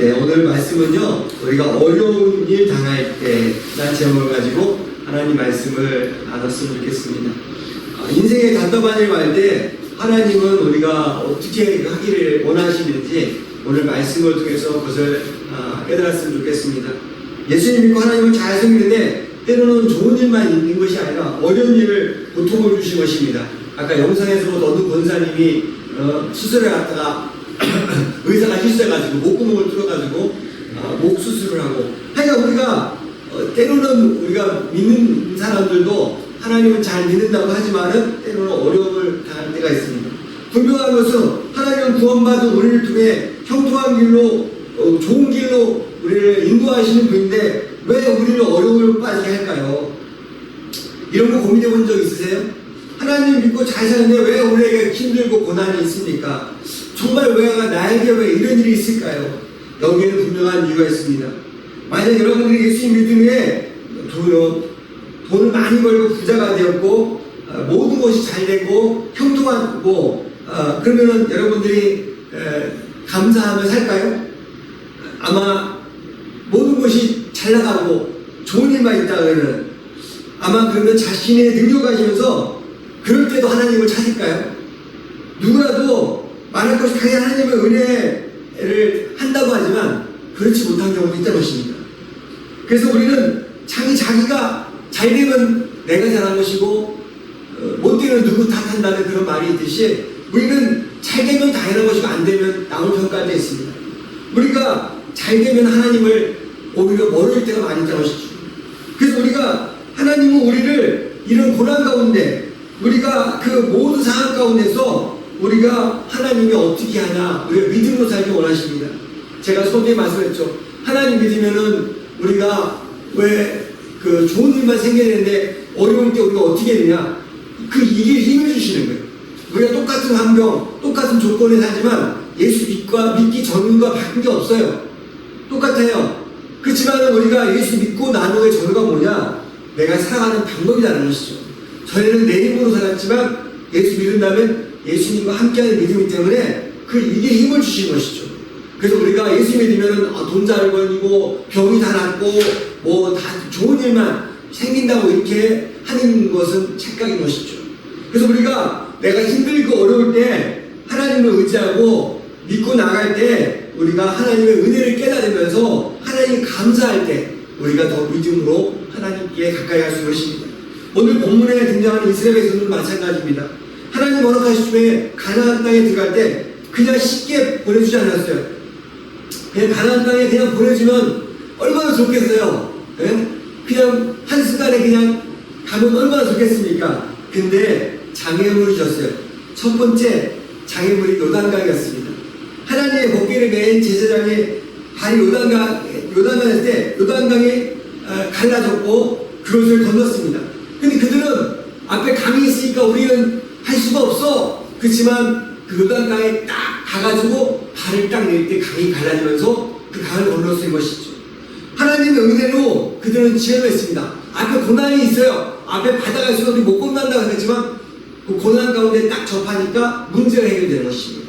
네, 오늘 말씀은요, 우리가 어려운 일 당할 때라는 제목을 가지고 하나님 말씀을 나눴으면 좋겠습니다. 인생에 답답한 일 할 때 하나님은 우리가 어떻게 하기를 원하시는지 오늘 말씀을 통해서 그것을 깨달았으면 좋겠습니다. 예수님 믿고 하나님을 잘 섬기는데 때로는 좋은 일만 있는 것이 아니라 어려운 일을 고통을 주신 것입니다. 아까 영상에서 어느 권사님이 수술을 갔다가 의사가 실수해가지고 목구멍을 뚫어가지고 목 수술을 하고, 하여간 우리가 때로는 우리가 믿는 사람들도 하나님을 잘 믿는다고 하지만은 때로는 어려움을 당할 때가 있습니다. 분명한 것은 하나님은 구원받은 우리를 통해 형통한 길로 좋은 길로 우리를 인도하시는 분인데 왜 우리를 어려움을 빠지게 할까요? 이런 거 고민해 본 적 있으세요? 하나님 믿고 잘 사는데 왜 우리에게 힘들고 고난이 있습니까? 정말 나에게 왜 이런 일이 있을까요? 여기에는 분명한 이유가 있습니다. 만약 여러분들이 예수님 믿음에 돈을 많이 벌고 부자가 되었고 모든 것이 잘 되고 형통하고 그러면은 여러분들이 감사하며 살까요? 아마 모든 것이 잘 나가고 좋은 일만 있다 그러면 아마 그러면 자신의 능력하시면서 그럴 때도 하나님을 찾을까요? 누구라도 말할 것이 당연히 하나님의 은혜를 한다고 하지만 그렇지 못한 경우도 있다는 것입니다. 그래서 우리는 자기가 잘 되면 내가 잘한 것이고 못 되면 누구 탓한다는 그런 말이 있듯이 우리는 잘 되면 당연한 것이고 안 되면 남을 평가할 때 있습니다. 우리가 잘 되면 하나님을 오히려 모를 때가 많이 있다는 것이죠. 그래서 우리가 하나님은 우리를 이런 고난 가운데 우리가 그 모든 상황 가운데서 우리가 하나님이 어떻게 하나 우리가 믿음으로 살기 원하십니다. 제가 소개에 말씀했죠. 하나님 믿으면은 우리가 왜 그 좋은 일만 생겨내는데 어려울 때 우리가 어떻게 되냐, 이길 힘을 주시는 거예요. 우리가 똑같은 환경 똑같은 조건에 살지만 예수 믿기 전과 바뀐 게 없어요. 똑같아요. 그렇지만 우리가 예수 믿고 난 후의 전후가 뭐냐, 내가 살아가는 방법이라는 것이죠. 전에는 내 힘으로 살았지만 예수 믿는다면 예수님과 함께하는 믿음이기 때문에 이게 힘을 주신 것이죠. 그래서 우리가 예수 믿으면 돈 잘 벌고 병이 다 낫고 뭐 다 좋은 일만 생긴다고 이렇게 하는 것은 착각인 것이죠. 그래서 우리가 내가 힘들고 어려울 때 하나님을 의지하고 믿고 나갈 때 우리가 하나님의 은혜를 깨달으면서 하나님 감사할 때 우리가 더 믿음으로 하나님께 가까이 갈 수 있는 것입니다. 오늘 본문에 등장하는 이스라엘 백성들은 마찬가지입니다. 하나님 허락하시되 가나안 땅에 들어갈 때 그냥 쉽게 보내주지 않았어요. 그냥 가나안 땅에 그냥 보내주면 얼마나 좋겠어요. 네? 그냥 한순간에 그냥 가면 얼마나 좋겠습니까? 근데 장애물을 주셨어요. 첫 번째 장애물이 요단강이었습니다. 하나님의 법궤를 맨 제사장의 발이 요단강일 때 요단강이 갈라졌고 그것을 건넜습니다. 근데 그들은 앞에 강이 있으니까 우리는 할 수가 없어. 그렇지만 그 요단강에 딱 가가지고 발을 딱 낼 때 강이 갈라지면서 그 강을 건널 수 있는 것이죠. 하나님의 은혜로 그들은 지혜했습니다. 앞에 고난이 있어요. 앞에 바다가 있어서 우리 못 건넌다고 했지만 그 고난 가운데 딱 접하니까 문제가 해결되는 것입니다.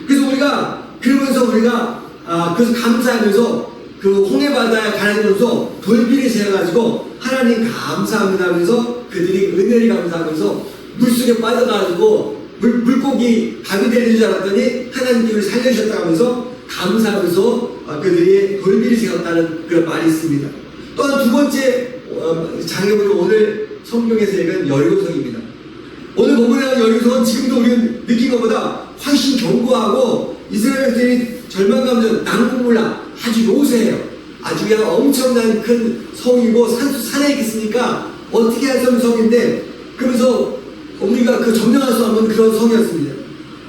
그래서 우리가 그래서 감사하면서 그 홍해바다에 가라앉으면서 돌비를 세워가지고 하나님 감사합니다 하면서 그들이 은혜를 감사하면서 물속에 빠져가지고 물고기 밥이 되는 줄 알았더니 하나님께서 살려주셨다고 하면서 감사하면서 그들이 돌비를 세웠다는 그런 말이 있습니다. 또한 두 번째 장애물은 오늘 성경에서 읽은 여리고성입니다. 오늘 본문에 나온 여리고성은 지금도 우리는 느낀 것보다 훨씬 견고하고 이스라엘들이 절망감정 난공불락 아주 요새예요. 아주 그냥 엄청난 큰 성이고 산에 있겠습니까? 어떻게 할 수 없는 성인데, 그러면서 우리가 그 점령할 수 없는 그런 성이었습니다.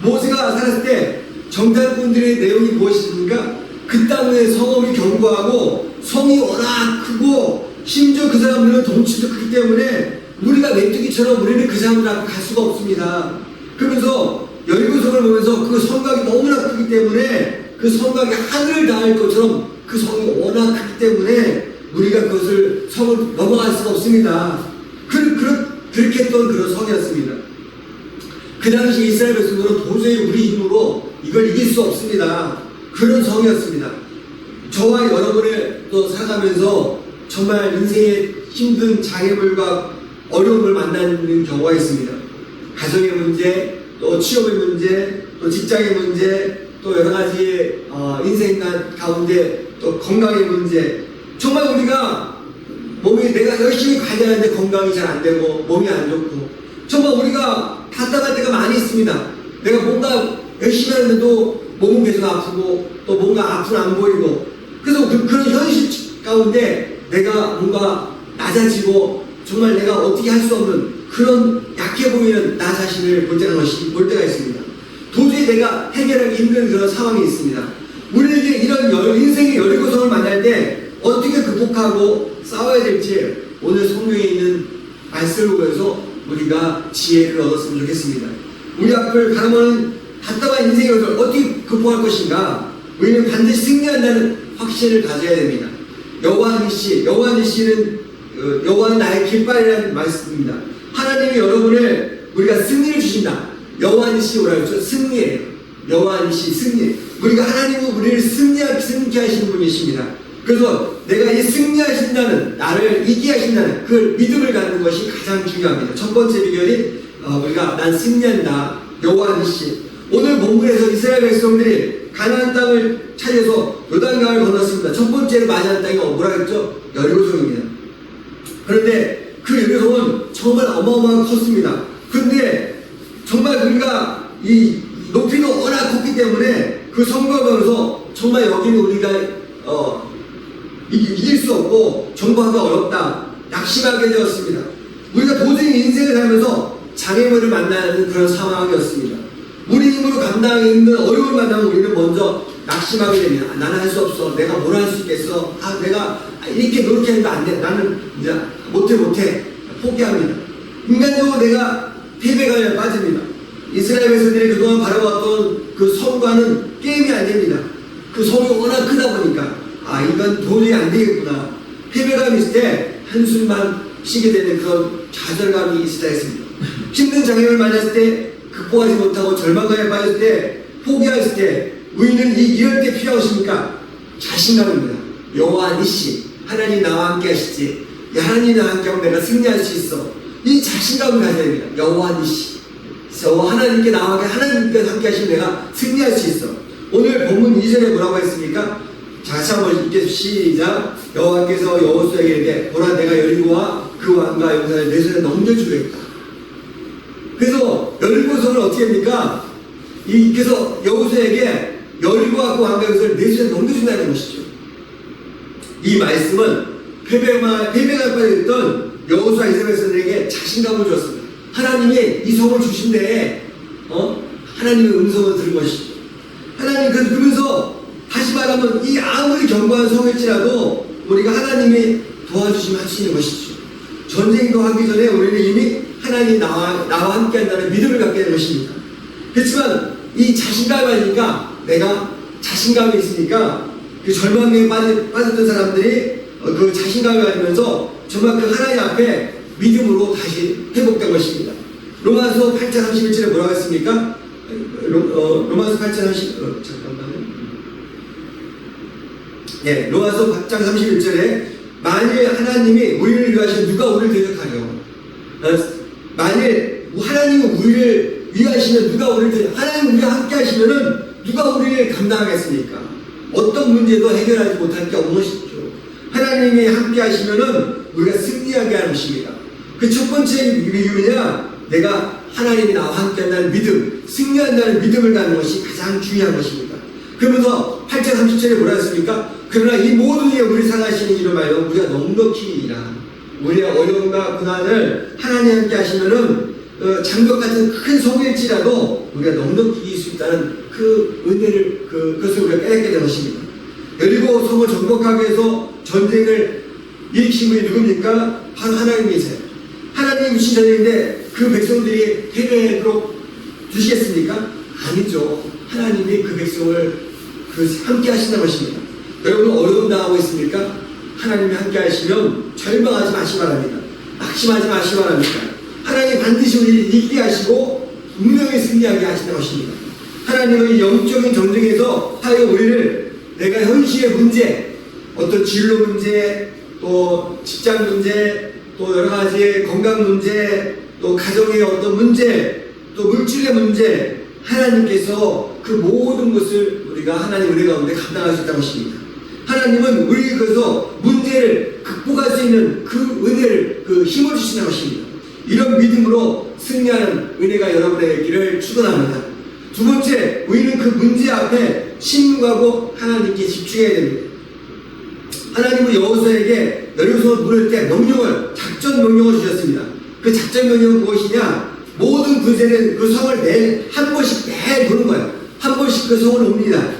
모세가 살았을 때 정탐꾼들의 내용이 무엇입니까? 그 땅의 성읍이 견고하고 성이 워낙 크고 심지어 그 사람들은 덩치도 크기 때문에 우리가 메뚜기처럼 우리는 그 사람들 앞에 갈 수가 없습니다. 그러면서 여리고성을 보면서 그 성곽이 너무나 크기 때문에 그 성곽이 하늘을 닿을 것처럼 그 성이 워낙 크기 때문에 우리가 그것을 성을 넘어갈 수가 없습니다. 그렇게 했던 그런 성이었습니다. 그 당시 이스라엘 백성들은 도저히 우리 힘으로 이걸 이길 수 없습니다. 그런 성이었습니다. 저와 여러분을 또 살아가면서 정말 인생의 힘든 장애물과 어려움을 만나는 경우가 있습니다. 가정의 문제, 또 취업의 문제, 또 직장의 문제, 또 여러 가지 인생 가운데 또 건강의 문제. 정말 우리가 몸이 내가 열심히 가야 되는데 건강이 잘 안 되고 몸이 안 좋고 정말 우리가 답답할 때가 많이 있습니다. 내가 뭔가 열심히 하는데도 몸은 계속 아프고 또 뭔가 앞은 안 보이고 그래서 그런 현실 가운데 내가 뭔가 낮아지고 정말 내가 어떻게 할 수 없는 그런 약해 보이는 나 자신을 볼 때가 있습니다. 도저히 내가 해결하기 힘든 그런 상황이 있습니다. 우리에게 이런 인생의 여리고성을 만날 때 어떻게 극복하고 싸워야 될지 오늘 성경에 있는 말씀을 보여서 우리가 지혜를 얻었으면 좋겠습니다. 우리 앞을 가로막는 답답한 인생의 것을 어떻게 극복할 것인가? 우리는 반드시 승리한다는 확신을 가져야 됩니다. 여호와 니시는 여호와는 나의 깃발이라는 말씀입니다. 하나님이 여러분을 우리가 승리를 주신다. 여호와 니시 뭐라 그랬죠? 승리예요. 여호와 니시 승리. 우리가 하나님은 우리를 승리케 하시는 분이십니다. 그래서 내가 이 승리하신다는 나를 이기게 하신다는 그 믿음을 갖는 것이 가장 중요합니다. 첫 번째 비결이 우리가 난 승리한다. 여호와 니시. 오늘 본문에서 이스라엘 백성들이 가나안 땅을 차지해서 요단강을 건넜습니다. 첫 번째로 맞이한 땅이 뭐라 그랬죠? 여리고성입니다. 그런데 그 여리고성은 정말 어마어마하게 컸습니다. 그런데 정말 우리가 이 높이는 워낙 컸기 때문에 그 성곽으로서 정말 여기는 우리가 이길 수 없고 정복하기 어렵다. 낙심하게 되었습니다. 우리가 도저히 인생을 살면서 장애물을 만나는 그런 상황이었습니다. 우리 힘으로 감당하기 힘든 어려움을 만나면 우리는 먼저 낙심하게 됩니다. 나는 할 수 없어. 내가 뭘 할 수 있겠어. 내가 이렇게 노력했는데 안 돼. 나는 이제 못해. 포기합니다. 인간적으로 내가 패배감에 빠집니다. 이스라엘 백성들이 그동안 바라봤던 그 성과는 게임이 안 됩니다. 그 성이 워낙 크다 보니까 이건 도저히 안 되겠구나. 패배감이 있을 때 한숨만 쉬게 되는 그런 좌절감이 있을 때 있습니다. 힘든 장애를 만났을 때 극복하지 못하고 절망감에 빠질 때 포기했을 때 우리는 이럴 때 필요하십니까? 자신감입니다. 여호와 니시 하나님 나와 함께 하시지. 하나님 나와 함께 하면 내가 승리할 수 있어. 이 자신감을 가져야 됩니다. 여호와 니시 하나님께 나와 하나님께 함께 하시면 내가 승리할 수 있어. 오늘 본문 2절에 뭐라고 했습니까? 자, 같이 한번 읽겠습니다. 시작. 여호와께서 여호수아에게 이르되 보라 내가 여리고와 그 왕과 용사를 내 손에 넘겨주겠다. 그래서 여리고성을 어떻게 합니까? 그래서 여호수아에게 여리고와 그 왕과 용사를 내 손에 넘겨준다는 것이죠. 이 말씀은 패배가 빠졌던 여호수아 이스라엘 백성들에게 자신감을 주었습니다. 하나님이 이 성을 주신데 하나님의 음성을 들은 것이죠. 하나님 그러면서 다시 말하면 이 아무리 견고한 성일지라도 우리가 하나님이 도와주시면 할 수 있는 것이죠. 전쟁도 하기 전에 우리는 이미 하나님이 나와 함께 한다는 믿음을 갖게 되는 것입니다. 그렇지만 이 자신감이 아니니까 내가 자신감이 있으니까 그 절망에 빠졌던 사람들이 그 자신감을 가지면서 정말 그 하나님 앞에 믿음으로 다시 회복된 것입니다. 로마서 8장 31절에 뭐라고 했습니까? 로마서 8장 잠깐만요. 네, 로마서 8장 31절에 만일 하나님이 우리를 위하시면 누가 우리를 대적하려? 만일 하나님이 우리를 위하시면 누가 우리를 대적? 하나님 우리와 함께 하시면은 누가 우리를 감당하겠습니까? 어떤 문제도 해결하지 못할 게 없는 것이죠. 하나님이 함께 하시면은 우리가 승리하게 하는 것입니다. 그 첫 번째 이유냐? 내가 하나님이 나와 함께 한다는 믿음, 승리한다는 믿음을 갖는 것이 가장 중요한 것입니다. 그러면서 8장 30절에 뭐라 했습니까? 그러나 이 모든 일에 우리 상하시는 이로 말하여 우리가 넉넉히 이라. 우리의 어려움과 고난을 하나님 함께 하시면은 장벽 같은 큰 성일지라도 우리가 넉넉히 이길 수 있다는 그 은혜를 그것을 우리가 깨닫게 된 것입니다. 여리고 성을 정복하기 위해서 전쟁을 일으킨 분이 누굽니까? 바로 하나님이세요. 하나님이 주신 전쟁인데 그 백성들이 패배하도록 두시겠습니까? 아니죠. 하나님이 그 백성을 함께 하신다는 것입니다. 여러분 어려움 당하고 있습니까? 하나님이 함께 하시면 절망하지 마시기 바랍니다. 낙심하지 마시기 바랍니다. 하나님 반드시 우리를 이기게 하시고 분명히 승리하게 하신다는 것입니다. 하나님은 영적인 전쟁에서 하여 우리를 내가 현실의 문제, 어떤 진로 문제, 또 직장 문제, 또 여러 가지 건강 문제, 또 가정의 어떤 문제, 또 물질의 문제, 하나님께서 그 모든 것을 우리가 하나님 은혜 가운데 감당할 수 있다는 것입니다. 하나님은 우리 그래서 문제를 극복할 수 있는 그 은혜를, 그 힘을 주시는 것입니다. 이런 믿음으로 승리하는 은혜가 여러분의 있기를 축원합니다. 두 번째, 우리는 그 문제 앞에 신중하고 하나님께 집중해야 됩니다. 하나님은 여호수아에게 여리고 물을 때 작전 명령을 주셨습니다. 그 작전 명령은 무엇이냐? 모든 군대는 그 성을 매일 한 번씩 매일 도는 거예요. 한 번씩 그 성을 옵니다.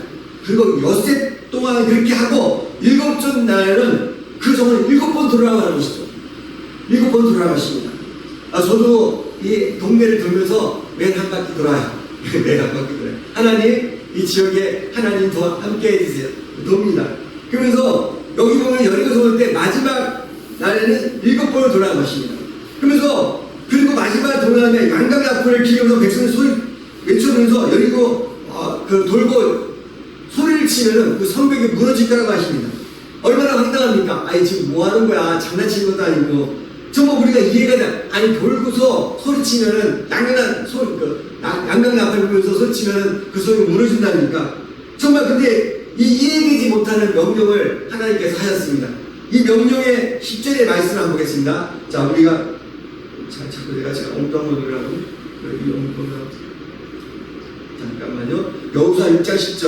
그리고 엿새 동안 그렇게 하고 일곱째 날에는 그 성을 7번 돌아가는 것이죠. 7번 돌아가십니다. 저도 이 동네를 돌면서 매일 한 바퀴 돌아요. 매일 한 바퀴 돌아요. 하나님, 이 지역에 하나님 더 함께 해주세요. 돕니다. 그러면서 여기 보면 여리고서 올 때 마지막 날에는 7번을 돌아가는 것입니다. 그러면서 그리고 마지막 돌아가면 양강의 앞을 기르면서 백성이 소리 외쳐면서 여리고 그 돌고 소리를 치면은 그 성벽이 무너질 거라고 하십니다. 얼마나 황당합니까? 아니 지금 뭐 하는 거야? 장난치는 것도 아니고 정말 우리가 이해가 돼. 아니 돌고서 소리치면은 양강 앞을 보면서 소리치면은 그 소리가 무너진다니까. 정말 근데 이 이해되지 못하는 명령을 하나님께서 하셨습니다. 이 명령의 10절의 말씀을 한번 보겠습니다. 자, 우리가 자꾸 제가 엉뚱한 거 누르라고 여기 엉뚱한 잠깐만요. 여호수아 6장 10절.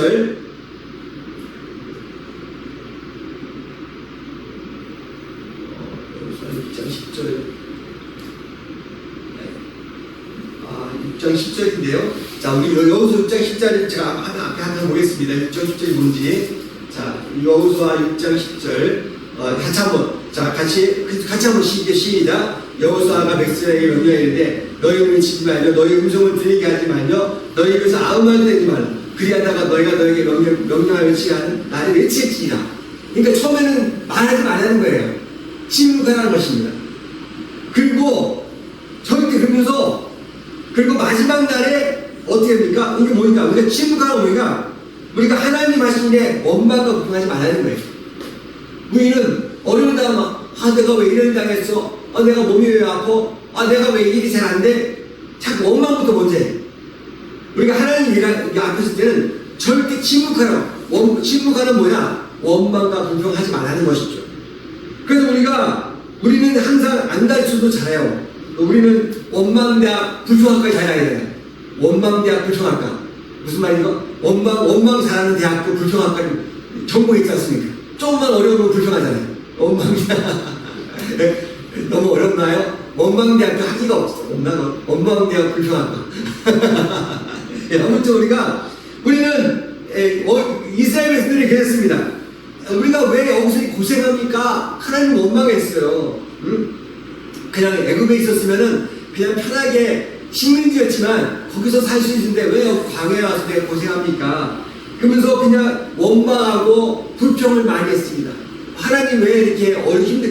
여호수아 6장 10절. 6장 10절인데요. 자, 우리 여호수아 6장 10절을 제가 앞에 한번 보겠습니다. 6장 10절이 뭔지. 자, 여호수아 6장 10절. 같이 한번, 자, 같이 한번 시작. 여호수아가 백성에게 명령하는데 너희 음을 치지 말며 너희 음성을 들리게 하지 말며 너희 입에서 아무 말도 내지 말라. 그리하다가 너희가 너에게 명령하여 치하는 나를 외치지라. 그러니까 처음에는 말하지 말라는 거예요. 침묵하라는 것입니다. 그리고 절대 그러면서 그리고 마지막 날에 어떻게 합니까? 이게 뭐니까? 우리가 침묵하는 뭐니까? 우리가 하나님 하시는데 원망과 불평하지 말라는 거예요. 우리는 어려운다 막 내가 왜 이런 당했어? 내가 몸이 왜 아파? 내가 왜 일이 잘 안 돼? 자꾸 원망부터 먼저 해. 우리가 하나님 앞에 있을 때는 절대 침묵하라고. 침묵하는 뭐냐? 원망과 불평하지 말라는 것이죠. 그래서 우리는 항상 안 가르쳐도 잘해요. 우리는 원망대학 불평학과 잘해야 돼요. 원망대학 불평학과. 무슨 말이죠? 원망 잘하는 대학도 불평학과 전공했지 않습니까? 조금만 어려우면 불평하잖아요. 원망대학. 너무 어렵나요? 원망대학교 학위가 없어. 원망대학 불평학과. 아무튼 우리는 이스라엘 백성들이 그랬습니다. 우리가 왜 여기서 고생합니까? 하나님 원망했어요. 그냥 애굽에 있었으면은 그냥 편하게 식민지였지만 거기서 살 수 있는데 왜 광야에 와서 내가 고생합니까? 그러면서 그냥 원망하고 불평을 많이 했습니다. 하나님 왜 이렇게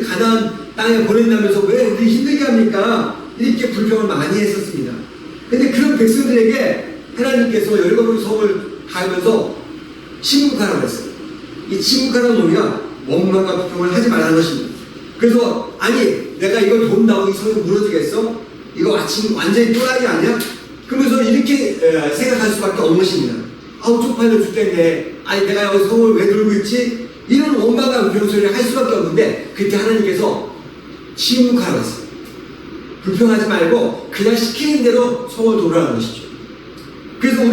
가나안 땅에 보낸다면서 왜 우리 힘들게 합니까? 이렇게 불평을 많이 했었습니다. 근데 그런 백성들에게 하나님께서 여리고 성을 가면서 침묵하라고 했어요. 이 침묵하라는 의미가 원망과 불평을 하지 말라는 것입니다. 그래서 아니 내가 이걸 본다고 이 성이 무너지겠어? 이거 완전히 또라이 아니야? 그러면서 이렇게 생각할 수밖에 없는 것입니다. 쪽팔려 죽겠네. 아니 내가 여기 성을 왜 들고 있지? 이런 원망과 불평 소리를 할 수밖에 없는데 그때 하나님께서 침묵하라고 했어요. 불평하지 말고 그냥 시키는 대로 성을 돌아가는 것이죠. 그래서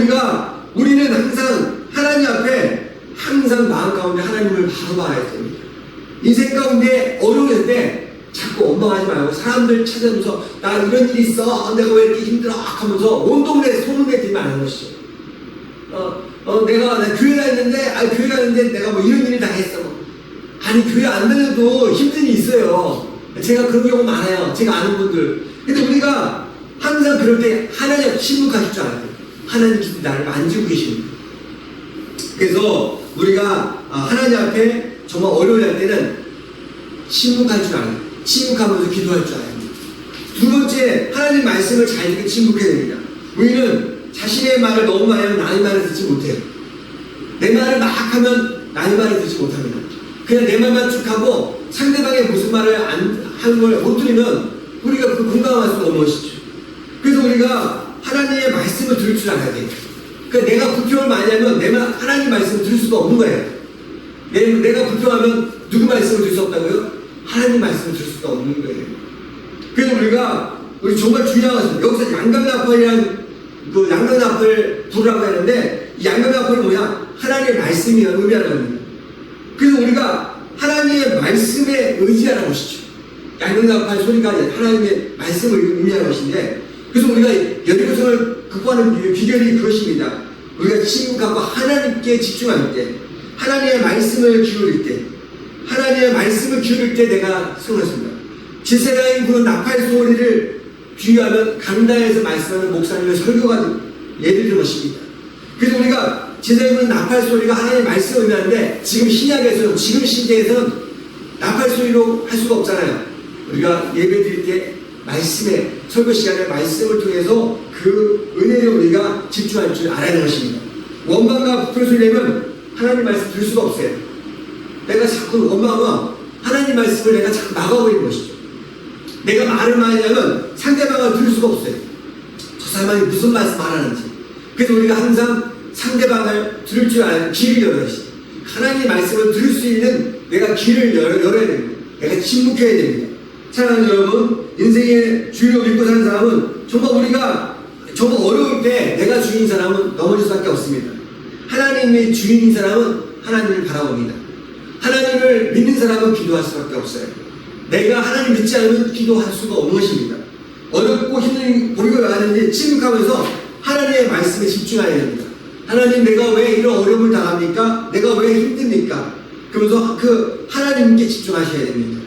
우리는 항상 하나님 앞에 항상 마음 가운데 하나님을 바로 봐야 됩니다. 인생 가운데 어려울 때 자꾸 원망하지 말고 사람들 찾아오면서 나 이런 일이 있어 내가 왜 이렇게 힘들어 하면서 온 동네에 소문내 들면 안 하는 것이죠. 내가 교회 다녔는데 내가 뭐 이런 일을 당했어. 아니 교회 안 다녀도 힘든 일이 있어요. 제가 그런 경우 많아요. 제가 아는 분들. 근데 우리가 항상 그럴 때 하나님 침묵하실 줄 알아요. 하나님께서 나를 만지고 계십니다. 그래서 우리가 하나님 앞에 정말 어려울 때는 침묵할 줄 알아요. 침묵하면서 기도할 줄 알아요. 두 번째, 하나님 말씀을 잘 듣고 침묵해야 됩니다. 우리는 자신의 말을 너무 많이 하면 남의 말을 듣지 못해요. 내 말을 막 하면 남의 말을 듣지 못합니다. 그냥 내 말만 쭉 하고 상대방의 무슨 말을 안 하는 걸 못 들으면 우리가 그 공감할 수가 없는 것이죠. 그래서 우리가 하나님의 말씀을 들을 줄 알아야 돼요. 그러니까 내가 불평을 많이 하면 하나님 말씀을 들을 수가 없는 거예요. 내가 불평하면 누구 말씀을 들을 수 없다고요? 하나님 말씀을 들을 수가 없는 거예요. 그래서 우리 정말 중요한 것은 여기서 양강나팔이란 그 양강나팔 부르라고 하는데 이 양강나팔이 뭐냐? 하나님의 말씀이 의미하는 겁니다. 그래서 우리가 하나님의 말씀에 의지하는 것이죠. 양강나팔 소리가 하나님의 말씀을 의미하는 것인데, 그래서 우리가 여리고성을 극복하는 비결이 그것입니다. 우리가 침묵하고 하나님께 집중할 때, 하나님의 말씀을 기울일 때, 하나님의 말씀을 기울일 때 내가 승리했습니다. 제사장이 부는 나팔 소리를 비유하면 강당에서 말씀하는 목사님의 설교가 예를 든 것입니다. 그래서 우리가 제사장이 부는 나팔 소리가 하나님의 말씀을 의미하는데, 지금 신약에서는, 지금 시대에서는 나팔 소리로 할 수가 없잖아요. 우리가 예배 드릴 때 말씀에, 설교 시간에 말씀을 통해서 그 은혜를 우리가 집중할 줄 알아야 하는 것입니다. 원망과 부풀 소리 내면 하나님 말씀 들을 수가 없어요. 내가 자꾸 원망과 하나님 말씀을 내가 자꾸 막아버리는 것이죠. 내가 말을 많이 하면 상대방을 들을 수가 없어요. 저 사람이 무슨 말씀 하라는지. 그래서 우리가 항상 상대방을 들을 줄 아는 길을 열어야 돼. 하나님의 말씀을 들을 수 있는 내가 길을 열어야 됩니다. 내가 침묵해야 됩니다. 사랑하는 여러분, 인생의 주인을 믿고 사는 사람은 정말 어려울 때 내가 주인인 사람은 넘어질 수밖에 없습니다. 하나님의 주인인 사람은 하나님을 바라봅니다. 하나님을 믿는 사람은 기도할 수밖에 없어요. 내가 하나님 믿지 않으면 기도할 수가 없는 것입니다. 어렵고 힘든 고비가 왔는지 침묵하면서 하나님의 말씀에 집중해야 됩니다. 하나님, 내가 왜 이런 어려움을 당합니까? 내가 왜 힘듭니까? 그러면서 그 하나님께 집중하셔야 됩니다.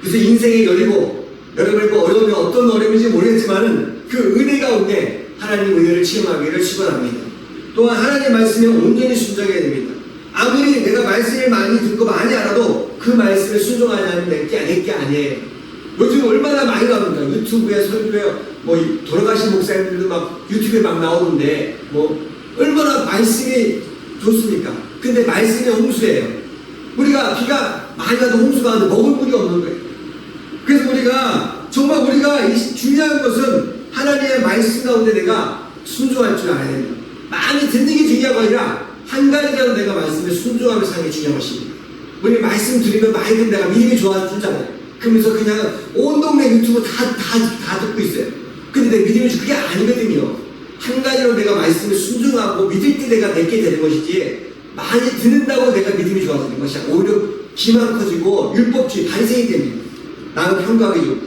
그래서 인생의 여러분의 어려움이 어떤 어려움인지 모르겠지만은 그 은혜 가운데 하나님 은혜를 체험하기를 축원합니다. 또한 하나님의 말씀에 온전히 순종해야 됩니다. 아무리 내가 말씀을 많이 듣고 많이 알아도 그 말씀에 순종하지 않으면 내게 아니에요. 요즘 얼마나 많이 나옵니까? 유튜브에 설교에 돌아가신 목사님들도 막 유튜브에 막 나오는데 얼마나 말씀이 좋습니까? 근데 말씀이 홍수예요. 우리가 비가 많이 와도 홍수가 왔는데 먹을 물이 없는 거예요. 그래서 우리가 이 중요한 것은 하나님의 말씀 가운데 내가 순종할 줄 알아야 됩니다. 많이 듣는 게 중요한 거 아니라 한 가지라도 내가 말씀에 순종하며 사는 게 중요한 것입니다. 우리 말씀 들으면 많이 듣는 내가 믿음이 좋아지잖아요. 그러면서 그냥 온 동네 유튜브 다 듣고 있어요. 근데 내 믿음이 그게 아니거든요. 한 가지로 내가 말씀을 순종하고 믿을 때 내가 내게 되는 것이지, 많이 듣는다고 내가 믿음이 좋아지는 것이 아니라 오히려 기만 커지고 율법주의 반생이 됩니다. 나는 평가하기 좋고.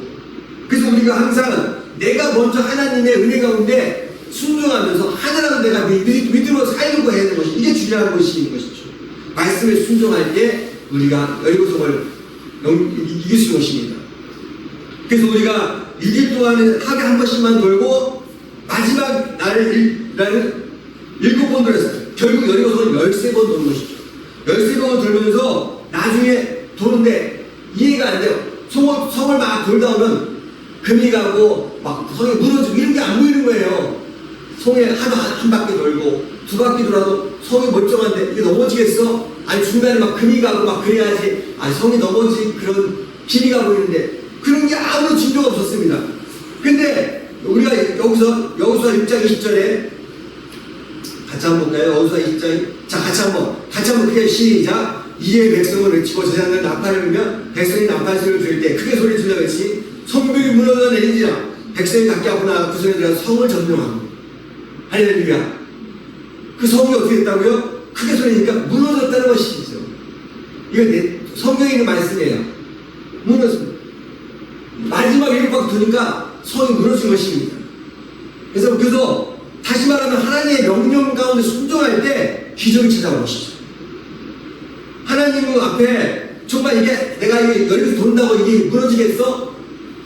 그래서 우리가 항상 내가 먼저 하나님의 은혜 가운데 순종하면서 하나라도 내가 믿음으로 살려고 해야 하는 것이, 이게 중요한 것인 것이죠. 말씀에 순종할 때 우리가 여리고성을 이길 수 있는 것입니다. 그래서 우리가 6일 동안에 하루에 한 번씩만 돌고 마지막 날은 7번 돌았어요. 결국 여리고성을 13번 도는 것이죠. 13번을 돌면서 나중에 도는데 이해가 안 돼요. 성을 막 돌다 오면 금이 가고 막 성이 무너지고 이런 게 안 보이는 거예요. 성에 한 바퀴 돌고 두 바퀴 돌아도 성이 멀쩡한데 이게 넘어지겠어? 아니 중간에 막 금이 가고 막 그래야지 성이 넘어지 그런 길이가 보이는데 그런 게 아무런 징조가 없었습니다. 근데 우리가 여기서 6장 20절에 같이 한번 볼까요? 여기서 20장 자 같이 한번 크게 시작. 이에 백성을 외치고 제사장은 나팔을 불며 백성이 나팔 소리를 들을 때 크게 소리 질러 외치 성벽이 무너져 내린지라 백성이 각기 앞으로 나가 그 소리에 들어 성을 점령하고. 할렐루야. 그 성이 어떻게 됐다고요? 크게 소리니까 무너졌다는 것이죠. 이건 성경에 있는 말씀이에요. 무너졌습니다. 마지막 7바퀴 도니까 성이 무너진 것입니다. 그래서 다시 말하면 하나님의 명령 가운데 순종할 때 기적이 찾아오는 것이죠. 하나님 앞에 정말 이게 내가 이게 열려서 돈다고 이게 무너지겠어?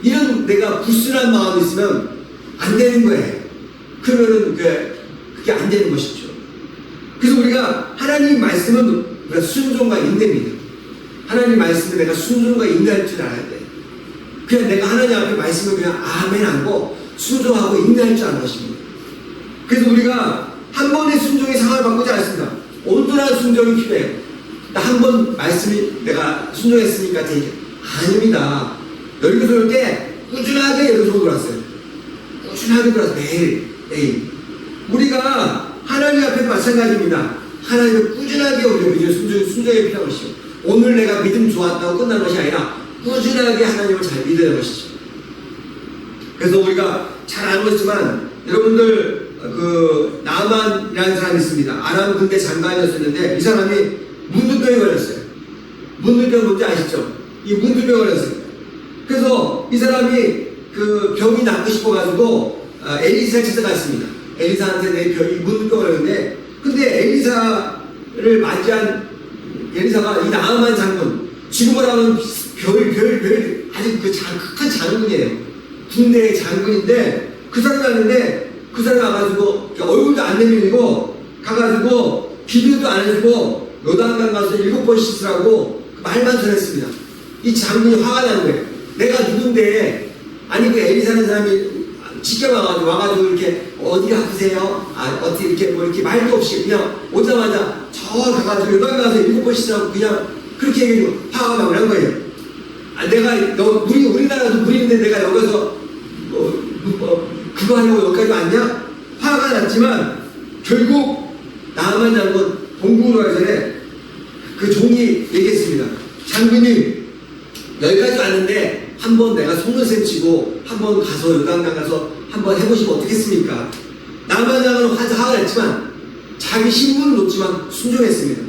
이런 내가 불순한 마음이 있으면 안 되는 거예요. 그러면은 그게 안 되는 것이죠. 그래서 우리가 하나님 말씀은 우리가 순종과 인내입니다. 하나님 말씀에 내가 순종과 인내할 줄 알아야 돼. 그냥 내가 하나님 앞에 말씀을 그냥 아멘하고 순종하고 인내할 줄 아는 것입니다. 그래서 우리가 한 번의 순종이 상황을 바꾸지 않습니다. 온전한 순종이 필요해요. 한 번 말씀이 내가 순종했으니까 되게 아닙니다. 여리고서 올 때 꾸준하게 여리고서 돌았어요. 꾸준하게 돌아서 매일. 우리가 하나님 앞에도 마찬가지입니다. 하나님을 꾸준하게 우리가 순종이 필요한 것이죠. 오늘 내가 믿음 좋았다고 끝나는 것이 아니라 꾸준하게 하나님을 잘 믿어야 하는 것이죠. 그래서 우리가 잘 아는 것이지만 여러분들 그 나만이라는 사람이 있습니다. 아람 군대 장관이었었는데 이 사람이 문둥병에 걸렸어요. 문둥병 뭔지 아시죠? 이 문둥병에 걸렸어요. 그래서 이 사람이 그 병이 낫고 싶어가지고 엘리사를 찾아갔습니다. 엘리사한테 내 병이 문둥병에 걸렸는데 근데 엘리사를 맞이한 엘리사가 이 나아만 장군 지금으로 하면 별 아주 큰 장군이에요. 군대의 장군인데 그 사람이 왔는데 그 사람이 와가지고 얼굴도 안 내밀고 가가지고 기도도 안 해주고 요단강 가서 7번 씻으라고 말만 전했습니다. 이 장군이 화가 나는 거예요. 내가 누군데 아니 그 엘리사라는 사람이 지켜와가지고 이렇게 어디가 아프세요? 어떻게 이렇게 뭐 이렇게 말도 없이 그냥 오자마자 저 가가지고 요단강 가서 7번 씻으라고 그냥 그렇게 얘기해서 화가 막 난 거예요. 우리나라도 물인데 내가 여기서 그거 하려고 여기까지 왔냐? 화가 났지만 결국 나아만 장군 본국으로 가기 전에 그 종이 얘기했습니다. 장군님 여기까지 왔는데 한번 내가 속눈썹 치고 한번 가서 요단강 가서 한번 해보시면 어떻겠습니까? 나아만 장군은 화가 났지만 자기 신분을 놓지만 순종했습니다.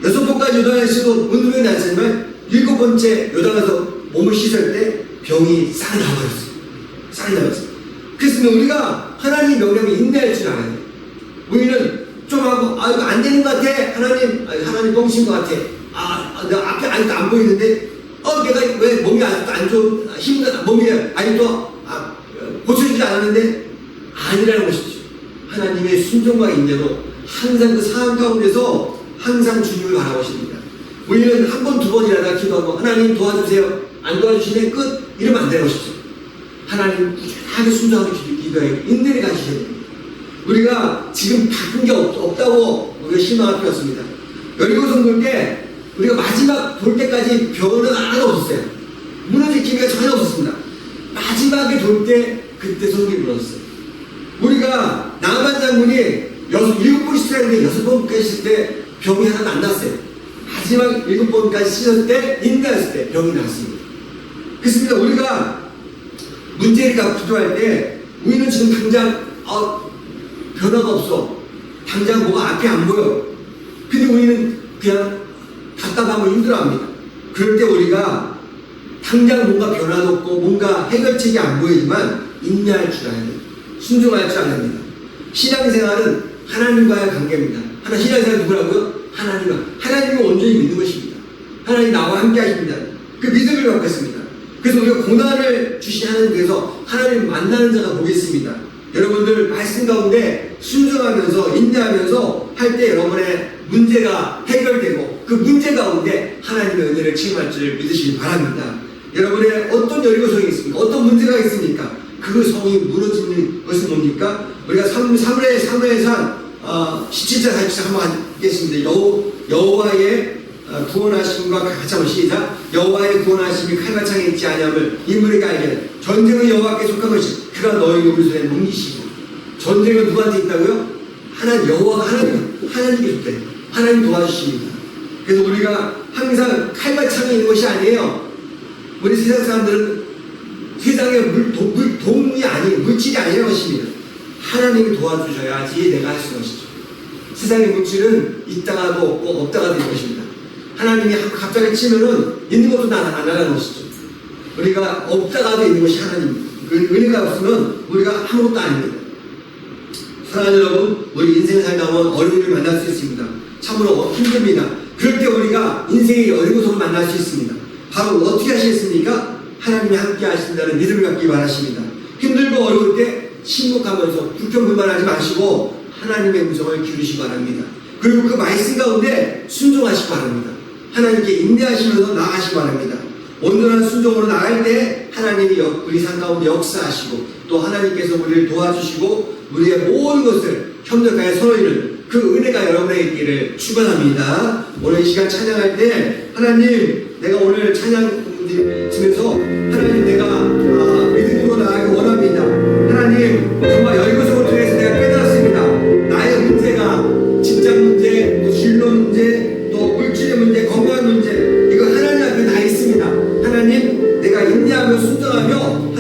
6번까지 요단강에 씻고 문둥병이 났지만 7번째 요단강에서 몸을 씻을 때 병이 싹 나버렸어요. 그렇습니다. 우리가 하나님 명령에 인내할 줄 알아야 돼요. 우리는 좀 하고 이거 안 되는 것 같아. 하나님 뻥친 것 같아. 내가 앞에 아직도 안 보이는데 내가 왜 몸이 아직도 안 좋은 몸이 아직도 고쳐지지 않았는데 아니라는 것이죠. 하나님의 순종과 인내로 항상 그 상황 가운데서 항상 주님을 바라보십니다. 우리는 한 번, 두 번이라도 기도하고 하나님 도와주세요. 안 도와주시면 끝 이러면 안 되는 것이죠. 하나님 꾸준하게 순종하게 기도해 인내를 가지셔야 됩니다. 우리가 지금 바꾼 게 없다고 우리가 실망할 필요 없습니다. 여리고성 돌 때 우리가 마지막 돌 때까지 병은 하나도 없었어요. 무너질 기회가 전혀 없었습니다. 마지막에 돌 때 그때 성경이 무너졌어요. 우리가 나아만 장군이 7번 씻었는데 6번까지 씻을 때 병이 하나도 안 났어요. 마지막 7번까지 씻었을 때 인내했을 때 병이 났습니다. 그렇습니다. 우리가 문제가 기도할 때 우리는 지금 당장 변화가 없어. 당장 뭐가 앞에 안 보여. 근데 우리는 그냥 답답하고 힘들어합니다. 그럴 때 우리가 당장 뭔가 변화도 없고 뭔가 해결책이 안 보이지만 인내할 줄 알아야 돼요. 순종할 줄 알아야 됩니다. 신앙생활은 하나님과의 관계입니다. 신앙생활은 누구라고요? 하나님을 온전히 믿는 것입니다. 하나님 나와 함께 하십니다. 그 믿음을 갖겠습니다. 그래서 우리가 고난을 주신 하나님께서 하나님 만나는 자가 보겠습니다. 여러분들 말씀 가운데 순종하면서 인내하면서 할 때 여러분의 문제가 해결되고 그 문제 가운데 하나님의 은혜를 체험할 줄 믿으시기 바랍니다. 여러분의 어떤 여리고성이 있습니까? 어떤 문제가 있습니까? 그 성이 무너지는 것은 뭡니까? 우리가 사무엘상 17절 47절 한번 하겠습니다. 여호와의 구원하심과 같이 한번 시작. 여호와의 구원하심이 칼같이 있지 아니함을 인물에게 알게 전쟁은 여호와께 속한 것이 그가 너희 오른손에 뭉기시고. 전쟁은 누구한테 있다고요? 여호와가 하나님께 속해. 하나님 도와주십니다. 그래서 우리가 항상 칼같이 있는 것이 아니에요. 우리 세상 사람들은 세상의 물질이 아니라는 것입니다. 하나님이 도와주셔야지 내가 할 수 있는 것이죠. 세상의 물질은 있다가도 없고 없다가도 있는 것입니다. 하나님이 갑자기 치면은 있는 것도 안 하는 것이죠. 우리가 없다가도 있는 것이 하나님입니다. 은혜가 없으면 우리가 아무것도 아닙니다. 사랑하는 여러분, 우리 인생을 살다 보면 어려움을 만날 수 있습니다. 참으로 힘듭니다. 그럴 때 우리가 인생의 여리고성을 만날 수 있습니다. 바로 어떻게 하시겠습니까? 하나님이 함께 하신다는 믿음을 갖기 바라십니다. 힘들고 어려울 때 침묵하면서 불평불만하지 마시고 하나님의 음성을 기울이시기 바랍니다. 그리고 그 말씀 가운데 순종하시기 바랍니다. 하나님께 인내하시면서 나아가시기 바랍니다. 온전한 순종으로 나갈 때 하나님이 우리 삶 가운데 역사하시고 또 하나님께서 우리를 도와주시고 우리의 모든 것을 협력하여 서로이는 그 은혜가 여러분에게 있기를 축원합니다. 오늘 이 시간 찬양할 때 하나님 내가 오늘 찬양 드리면서 하나님 내가 믿음으로 나아가기 원합니다. 하나님 정말 열거성을 통해서 내가 깨달았습니다. 나의 문제가 직장 문제, 또 진로 문제, 또 물질의 문제, 건강 문제 이거 하나님 앞에 다 있습니다. 하나님 내가 인내하며 순종하며